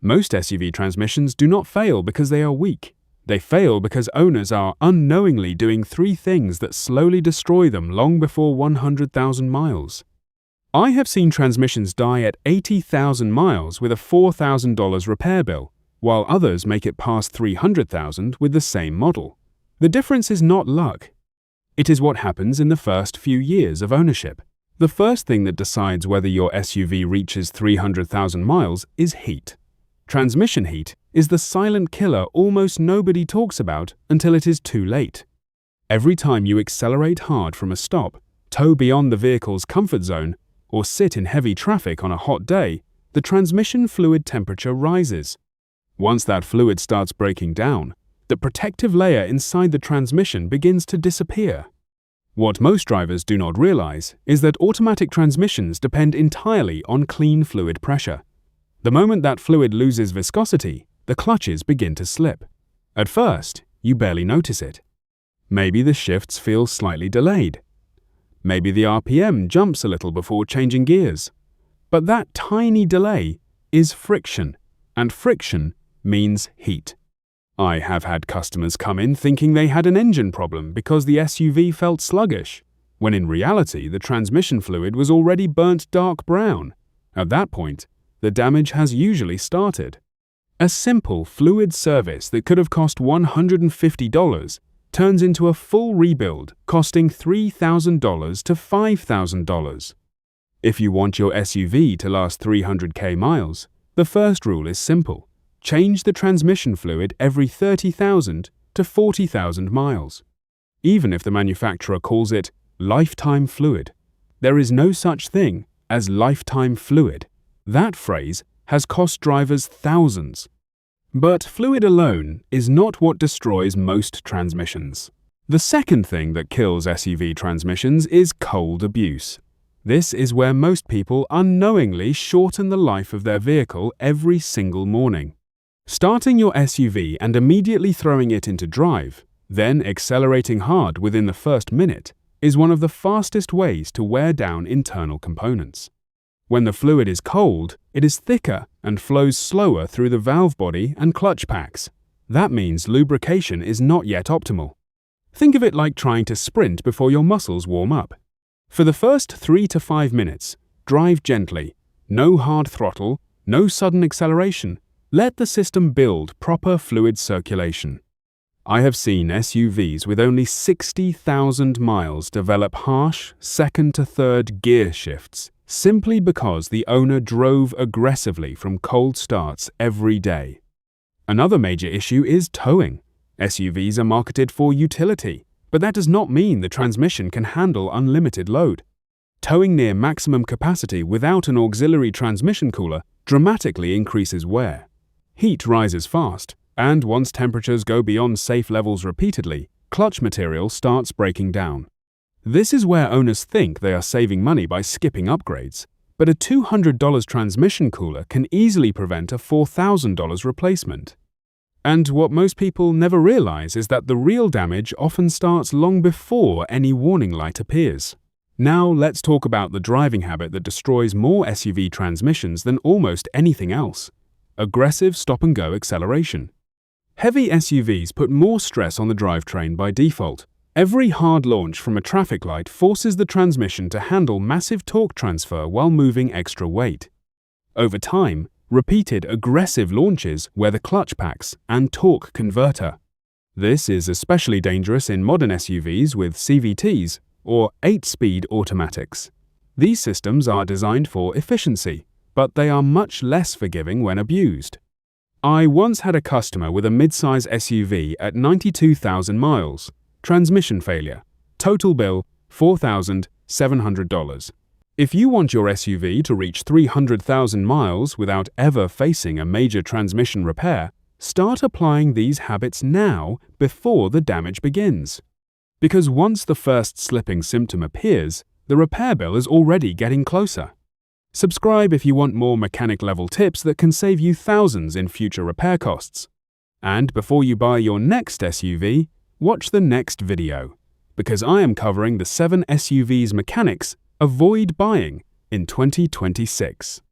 Most SUV transmissions do not fail because they are weak. They fail because owners are unknowingly doing three things that slowly destroy them long before 100,000 miles. I have seen transmissions die at 80,000 miles with a $4,000 repair bill, while others make it past 300,000 with the same model. The difference is not luck. It is what happens in the first few years of ownership. The first thing that decides whether your SUV reaches 300,000 miles is heat. Transmission heat is the silent killer almost nobody talks about until it is too late. Every time you accelerate hard from a stop, tow beyond the vehicle's comfort zone, or sit in heavy traffic on a hot day, the transmission fluid temperature rises. Once that fluid starts breaking down, the protective layer inside the transmission begins to disappear. What most drivers do not realize is that automatic transmissions depend entirely on clean fluid pressure. The moment that fluid loses viscosity, the clutches begin to slip. At first, you barely notice it. Maybe the shifts feel slightly delayed. Maybe the RPM jumps a little before changing gears. But that tiny delay is friction, and friction means heat. I have had customers come in thinking they had an engine problem because the SUV felt sluggish, when in reality the transmission fluid was already burnt dark brown. At that point, the damage has usually started. A simple fluid service that could have cost $150 turns into a full rebuild costing $3,000 to $5,000. If you want your SUV to last 300k miles, the first rule is simple. Change the transmission fluid every 30,000 to 40,000 miles. Even if the manufacturer calls it lifetime fluid, there is no such thing as lifetime fluid. That phrase has cost drivers thousands. But fluid alone is not what destroys most transmissions. The second thing that kills SUV transmissions is cold abuse. This is where most people unknowingly shorten the life of their vehicle every single morning. Starting your SUV and immediately throwing it into drive, then accelerating hard within the first minute, is one of the fastest ways to wear down internal components. When the fluid is cold, it is thicker and flows slower through the valve body and clutch packs. That means lubrication is not yet optimal. Think of it like trying to sprint before your muscles warm up. For the first 3 to 5 minutes, drive gently. No hard throttle, no sudden acceleration. Let the system build proper fluid circulation. I have seen SUVs with only 60,000 miles develop harsh second to third gear shifts, simply because the owner drove aggressively from cold starts every day. Another major issue is towing. SUVs are marketed for utility, but that does not mean the transmission can handle unlimited load. Towing near maximum capacity without an auxiliary transmission cooler dramatically increases wear. Heat rises fast, and once temperatures go beyond safe levels repeatedly, clutch material starts breaking down. This is where owners think they are saving money by skipping upgrades, but a $200 transmission cooler can easily prevent a $4,000 replacement. And what most people never realize is that the real damage often starts long before any warning light appears. Now let's talk about the driving habit that destroys more SUV transmissions than almost anything else: aggressive stop-and-go acceleration. Heavy SUVs put more stress on the drivetrain by default. Every hard launch from a traffic light forces the transmission to handle massive torque transfer while moving extra weight. Over time, repeated aggressive launches wear the clutch packs and torque converter. This is especially dangerous in modern SUVs with CVTs or 8-speed automatics. These systems are designed for efficiency, but they are much less forgiving when abused. I once had a customer with a mid-size SUV at 92,000 miles. Transmission failure. Total bill, $4,700. If you want your SUV to reach 300,000 miles without ever facing a major transmission repair, start applying these habits now before the damage begins. Because once the first slipping symptom appears, the repair bill is already getting closer. Subscribe if you want more mechanic-level tips that can save you thousands in future repair costs. And before you buy your next SUV, watch the next video, because I am covering the 7 SUVs mechanics avoid buying in 2026.